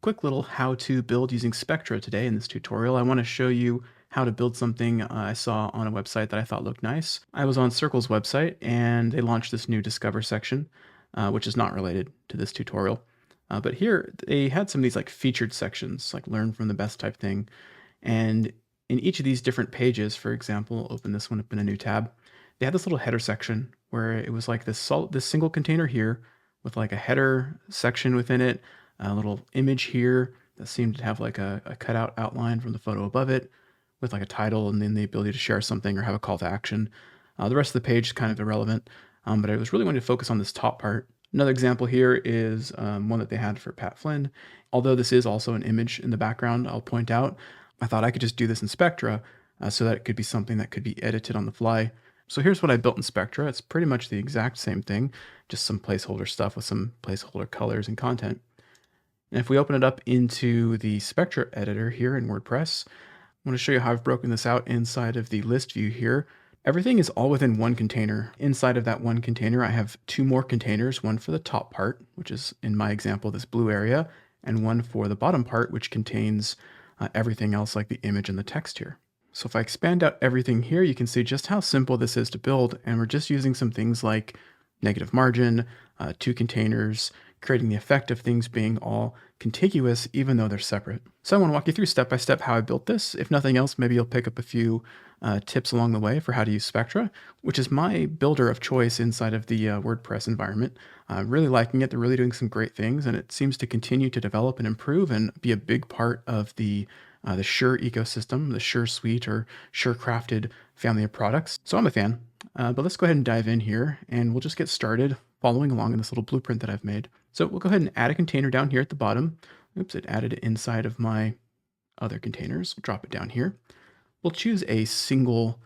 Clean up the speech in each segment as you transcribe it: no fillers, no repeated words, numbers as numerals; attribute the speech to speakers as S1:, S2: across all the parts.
S1: quick little how to build using Spectra today in this tutorial. I want to show you how to build something I saw on a website that I thought looked nice. I was on Circle's website and they launched this new Discover section, which is not related to this tutorial. But here they had some of these like featured sections, like learn from the best type thing. And in each of these different pages, for example, open this one up in a new tab, they had this little header section where it was like this single container here with like a header section within it, a little image here that seemed to have like a cutout outline from the photo above it with like a title and then the ability to share something or have a call to action. The rest of the page is kind of irrelevant, but I was really wanting to focus on this top part. Another example here is one that they had for Pat Flynn. Although this is also an image in the background, I'll point out, I thought I could just do this in Spectra so that it could be something that could be edited on the fly. So here's what I built in Spectra. It's pretty much the exact same thing, just some placeholder stuff with some placeholder colors and content. And if we open it up into the Spectra editor here in WordPress, I want to show you how I've broken this out inside of the list view here. Everything is all within one container. Inside of that one container, I have two more containers, one for the top part, which is in my example, this blue area, and one for the bottom part, which contains everything else like the image and the text here. So if I expand out everything here, you can see just how simple this is to build. And we're just using some things like negative margin, two containers, creating the effect of things being all contiguous, even though they're separate. So I want to walk you through step by step how I built this. If nothing else, maybe you'll pick up a few tips along the way for how to use Spectra, which is my builder of choice inside of the WordPress environment. Really liking it. They're really doing some great things, and it seems to continue to develop and improve and be a big part of the Sure ecosystem, the Sure suite or Sure crafted family of products. So I'm a fan, but let's go ahead and dive in here and we'll just get started following along in this little blueprint that I've made. So we'll go ahead and add a container down here at the bottom. Oops, it added it inside of my other containers. We'll drop it down here. We'll choose a single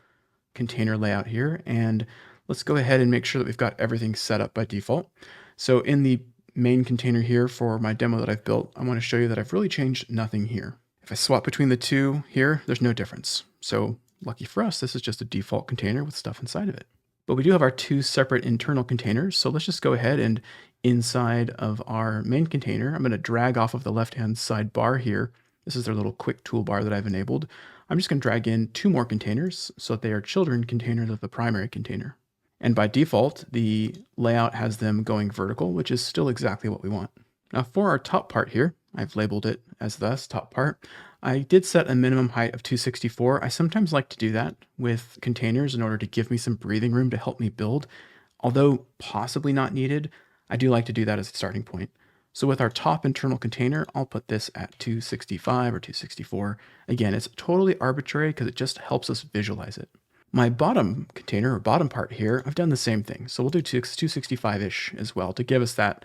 S1: container layout here, and let's go ahead and make sure that we've got everything set up by default. So in the main container here for my demo that I've built, I want to show you that I've really changed nothing here. If I swap between the two here, there's no difference. So lucky for us, this is just a default container with stuff inside of it. But we do have our two separate internal containers. So let's just go ahead and inside of our main container, I'm going to drag off of the left-hand side bar here. This is their little quick toolbar that I've enabled. I'm just going to drag in two more containers so that they are children containers of the primary container. And by default, the layout has them going vertical, which is still exactly what we want. Now for our top part here, I've labeled it as thus top part. I did set a minimum height of 264. I sometimes like to do that with containers in order to give me some breathing room to help me build. Although possibly not needed, I do like to do that as a starting point. So with our top internal container, I'll put this at 265 or 264. Again, it's totally arbitrary because it just helps us visualize it. My bottom container or bottom part here, I've done the same thing. So we'll do 265-ish as well to give us that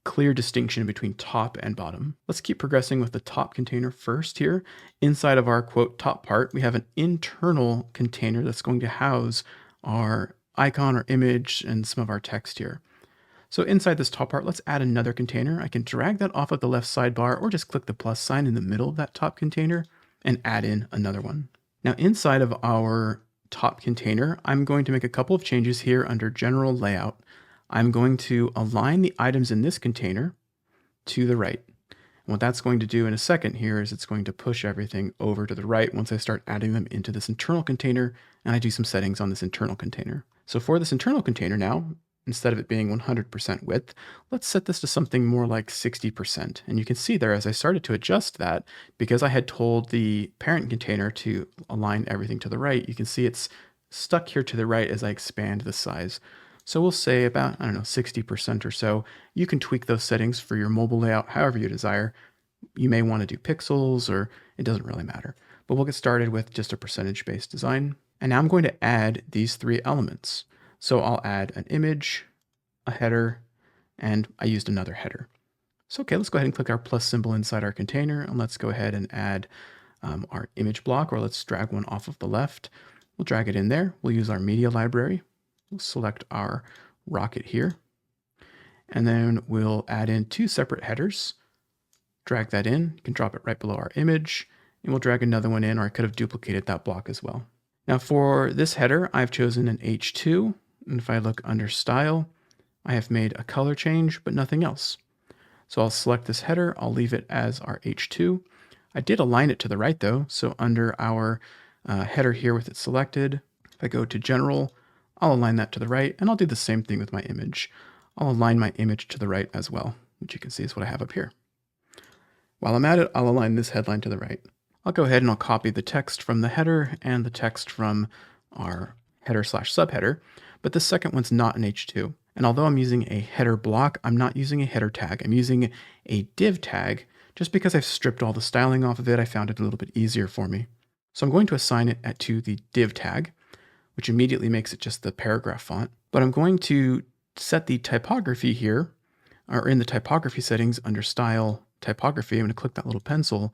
S1: clear distinction between top and bottom. Let's keep progressing with the top container first here. Inside of our quote top part, we have an internal container that's going to house our icon or image and some of our text here. So inside this top part, let's add another container. I can drag that off of the left sidebar or just click the plus sign in the middle of that top container and add in another one. Now inside of our top container, I'm going to make a couple of changes here under general layout. I'm going to align the items in this container to the right. And what that's going to do in a second here is it's going to push everything over to the right once I start adding them into this internal container and I do some settings on this internal container. So for this internal container now, instead of it being 100% width, let's set this to something more like 60%. And you can see there as I started to adjust that, because I had told the parent container to align everything to the right, you can see it's stuck here to the right as I expand the size. So we'll say about, 60% or so. You can tweak those settings for your mobile layout however you desire. You may want to do pixels, or it doesn't really matter. But we'll get started with just a percentage-based design. And now I'm going to add these three elements. So I'll add an image, a header, and I used another header. So okay, let's go ahead and click our plus symbol inside our container, and let's go ahead and add our image block, or let's drag one off of the left. We'll drag it in there. We'll use our media library. We'll select our rocket here, and then we'll add in two separate headers. Drag that in. You can drop it right below our image, and we'll drag another one in, or I could have duplicated that block as well. Now for this header, I've chosen an H2, and if I look under style, I have made a color change, but nothing else. So I'll select this header. I'll leave it as our H2. I did align it to the right though. So under our header here with it selected, if I go to general, I'll align that to the right, and I'll do the same thing with my image. I'll align my image to the right as well, which you can see is what I have up here. While I'm at it, I'll align this headline to the right. I'll go ahead and I'll copy the text from the header and the text from our header/subheader, but the second one's not an H2. And although I'm using a header block, I'm not using a header tag. I'm using a div tag just because I've stripped all the styling off of it. I found it a little bit easier for me. So I'm going to assign it to the div tag, which immediately makes it just the paragraph font. But I'm going to set the typography here, or in the typography settings under Style Typography. I'm going to click that little pencil.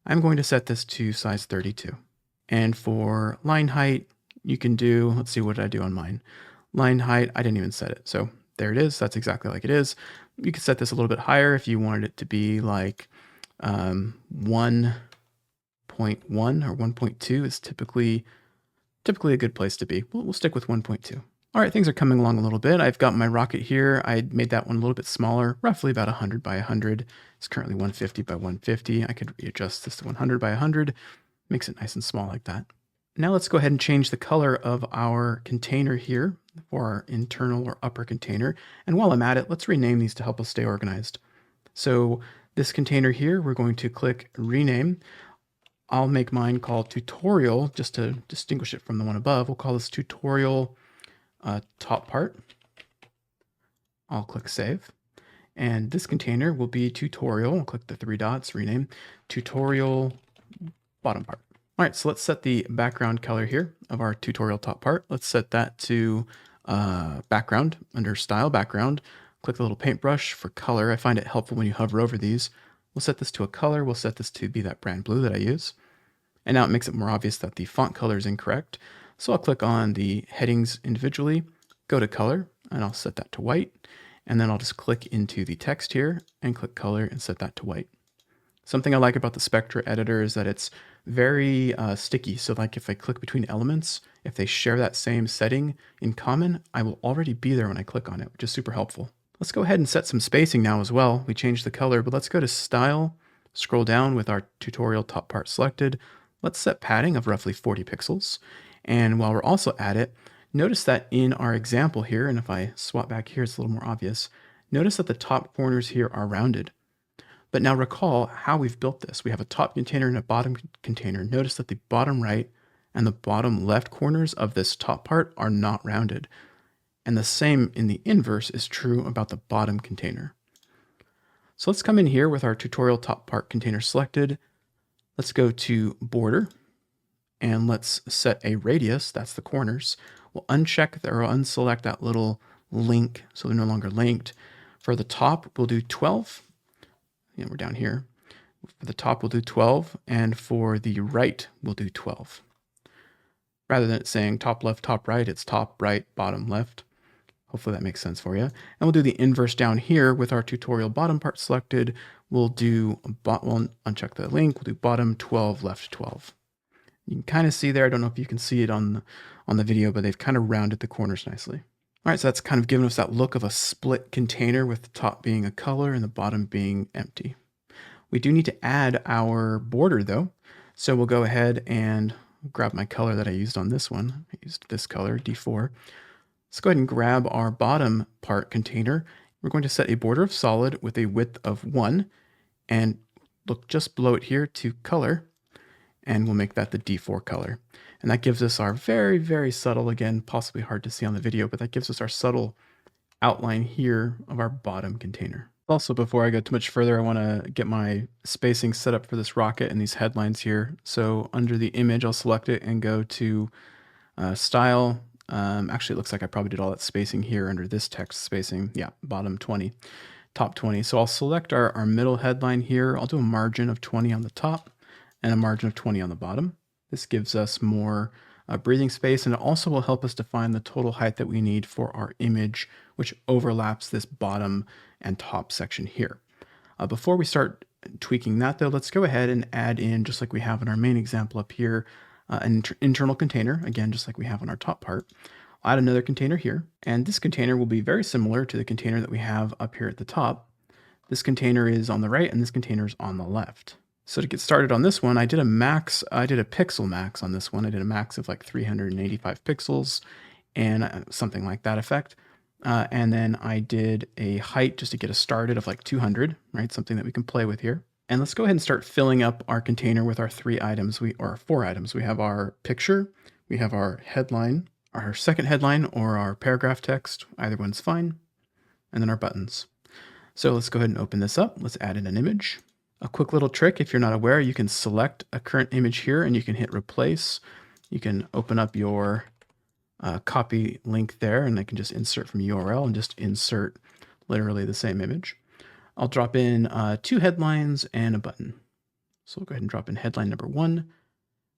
S1: I'm going to set this to size 32. And for line height, you can do, let's see, what did I do on mine? Line height, I didn't even set it. So there it is. That's exactly like it is. You could set this a little bit higher if you wanted it to be like 1.1 or 1.2 is typically a good place to be. We'll stick with 1.2. All right, things are coming along a little bit. I've got my rocket here. I made that one a little bit smaller, roughly about 100 by 100. It's currently 150 by 150. I could readjust this to 100 by 100. Makes it nice and small like that. Now let's go ahead and change the color of our container here for our internal or upper container. And while I'm at it, let's rename these to help us stay organized. So this container here, we're going to click rename. I'll make mine called tutorial just to distinguish it from the one above. We'll call this tutorial top part. I'll click save. And this container will be tutorial. I'll click the three dots, rename, tutorial bottom part. All right, so let's set the background color here of our tutorial top part. Let's set that to background under style background. Click the little paintbrush for color. I find it helpful when you hover over these. We'll set this to a color. We'll set this to be that brand blue that I use. And now it makes it more obvious that the font color is incorrect. So I'll click on the headings individually, go to color, and I'll set that to white. And then I'll just click into the text here and click color and set that to white. Something I like about the Spectra editor is that it's very sticky. So like if I click between elements, if they share that same setting in common, I will already be there when I click on it, which is super helpful. Let's go ahead and set some spacing now as well. We changed the color, but let's go to Style, scroll down with our tutorial top part selected. Let's set padding of roughly 40 pixels. And while we're also at it, notice that in our example here, and if I swap back here, it's a little more obvious. Notice that the top corners here are rounded. But now recall how we've built this. We have a top container and a bottom container. Notice that the bottom right and the bottom left corners of this top part are not rounded. And the same in the inverse is true about the bottom container. So let's come in here with our tutorial top part container selected. Let's go to border and let's set a radius, that's the corners. We'll uncheck or unselect that little link so they're no longer linked. For the top, we'll do 12. And we're down here. For the top, we'll do 12, and for the right, we'll do 12. Rather than it saying top left, top right, it's top right, bottom left. Hopefully that makes sense for you. And we'll do the inverse down here with our tutorial bottom part selected. We'll do, we'll uncheck the link, we'll do bottom 12, left 12. You can kind of see there, I don't know if you can see it on the video, but they've kind of rounded the corners nicely. All right, so that's kind of given us that look of a split container with the top being a color and the bottom being empty. We do need to add our border though. So we'll go ahead and grab my color that I used on this one. I used this color, D4. Let's go ahead and grab our bottom part container. We're going to set a border of solid with a width of 1 and look just below it here to color, and we'll make that the D4 color. And that gives us our very, very subtle, again, possibly hard to see on the video, but that gives us our subtle outline here of our bottom container. Also, before I go too much further, I want to get my spacing set up for this rocket and these headlines here. So under the image, I'll select it and go to Style. Actually, it looks like I probably did all that spacing here under this text spacing. Yeah, bottom 20, top 20. So I'll select our middle headline here. I'll do a margin of 20 on the top and a margin of 20 on the bottom. This gives us more breathing space, and it also will help us define the total height that we need for our image, which overlaps this bottom and top section here. Before we start tweaking that though, let's go ahead and add in, just like we have in our main example up here, an internal container, again, just like we have on our top part. I'll add another container here, and this container will be very similar to the container that we have up here at the top. This container is on the right and this container is on the left. So to get started on this one, I did a pixel max on this one. I did a max of like 385 pixels and something like that effect. And then I did a height just to get us started of like 200, right? Something that we can play with here. And let's go ahead and start filling up our container with our four items. We have our picture, we have our headline, our second headline, or our paragraph text. Either one's fine. And then our buttons. So let's go ahead and open this up. Let's add in an image. A quick little trick, if you're not aware, you can select a current image here and you can hit replace. You can open up your copy link there and I can just insert from URL and just insert literally the same image. I'll drop in 2 headlines and a button. So we'll go ahead and drop in headline number 1.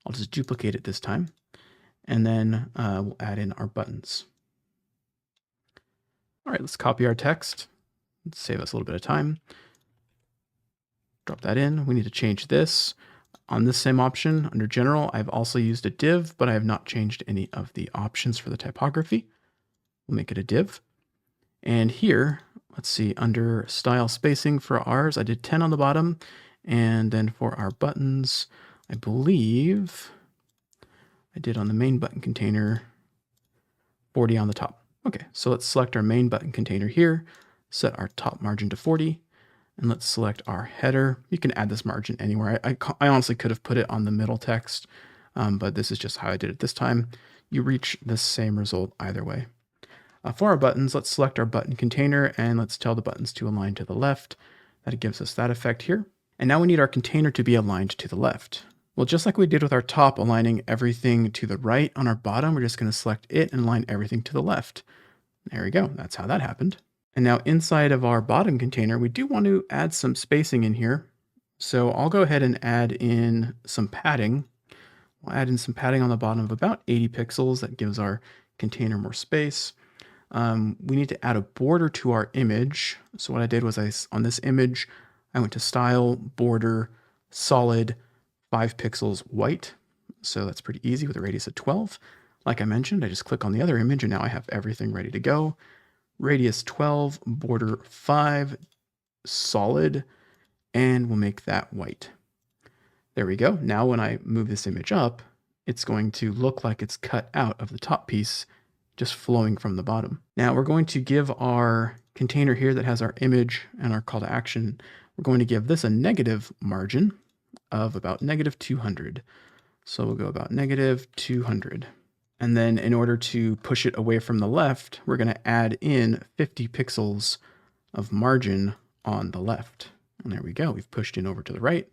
S1: I'll just duplicate it this time. And then we'll add in our buttons. All right, let's copy our text. Let's save us a little bit of time. Drop that in. We need to change this. On this same option, under General, I've also used a div, but I have not changed any of the options for the typography. We'll make it a div. And here, let's see, under Style Spacing for ours, I did 10 on the bottom. And then for our buttons, I believe I did on the main button container, 40 on the top. Okay, so let's select our main button container here, set our top margin to 40. And let's select our header. You can add this margin anywhere. I honestly could have put it on the middle text, but this is just how I did it this time. You reach the same result either way. For our buttons, let's select our button container and let's tell the buttons to align to the left. That gives us that effect here. And now we need our container to be aligned to the left. Well, just like we did with our top, aligning everything to the right on our bottom, we're just going to select it and align everything to the left. There we go. That's how that happened. And now inside of our bottom container, we do want to add some spacing in here. So I'll go ahead and add in some padding. We'll add in some padding on the bottom of about 80 pixels. That gives our container more space. We need to add a border to our image. So what I did was on this image, I went to Style, Border, Solid, 5 pixels white. So that's pretty easy with a radius of 12. Like I mentioned, I just click on the other image and now I have everything ready to go. Radius 12, border 5, solid, and we'll make that white. There we go. Now when I move this image up, it's going to look like it's cut out of the top piece, just flowing from the bottom. Now we're going to give our container here that has our image and our call to action, we're going to give this a negative margin of about negative 200. So we'll go about negative 200. And then in order to push it away from the left, we're going to add in 50 pixels of margin on the left. And there we go. We've pushed in over to the right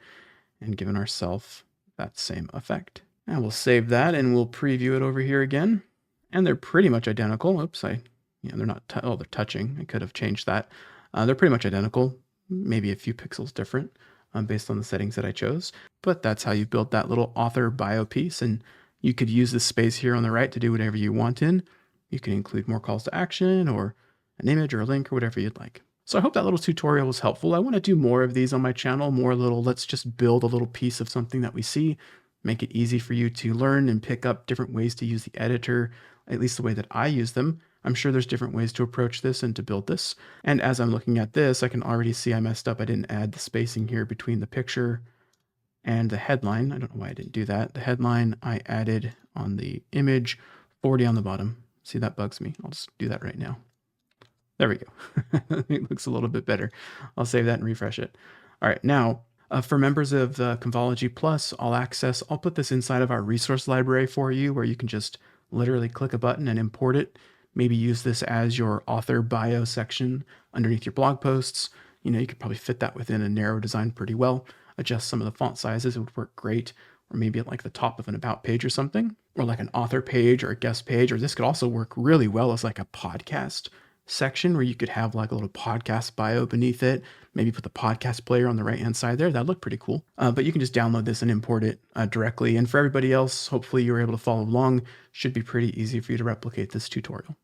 S1: and given ourselves that same effect. And we'll save that and we'll preview it over here again. And they're pretty much identical. Oops, they're not, they're touching. I could have changed that. They're pretty much identical, maybe a few pixels different based on the settings that I chose. But that's how you build that little author bio piece. And you could use this space here on the right to do whatever you want in. You can include more calls to action or an image or a link or whatever you'd like. So I hope that little tutorial was helpful. I want to do more of these on my channel, let's just build a little piece of something that we see, make it easy for you to learn and pick up different ways to use the editor, at least the way that I use them. I'm sure there's different ways to approach this and to build this. And as I'm looking at this, I can already see I messed up. I didn't add the spacing here between the picture and the headline. I don't know why I didn't do that. The headline I added on the image, 40 on the bottom. See, that bugs me. I'll just do that right now. There we go. It looks a little bit better. I'll save that and refresh it. All right, now for members of the Convology Plus All Access, I'll put this inside of our resource library for you where you can just literally click a button and import it. Maybe use this as your author bio section underneath your blog posts. You could probably fit that within a narrow design pretty well. Adjust some of the font sizes, it would work great. Or maybe at like the top of an about page or something, or like an author page or a guest page, or this could also work really well as like a podcast section where you could have like a little podcast bio beneath it. Maybe put the podcast player on the right-hand side there. That'd look pretty cool. But you can just download this and import it directly. And for everybody else, hopefully you were able to follow along. Should be pretty easy for you to replicate this tutorial.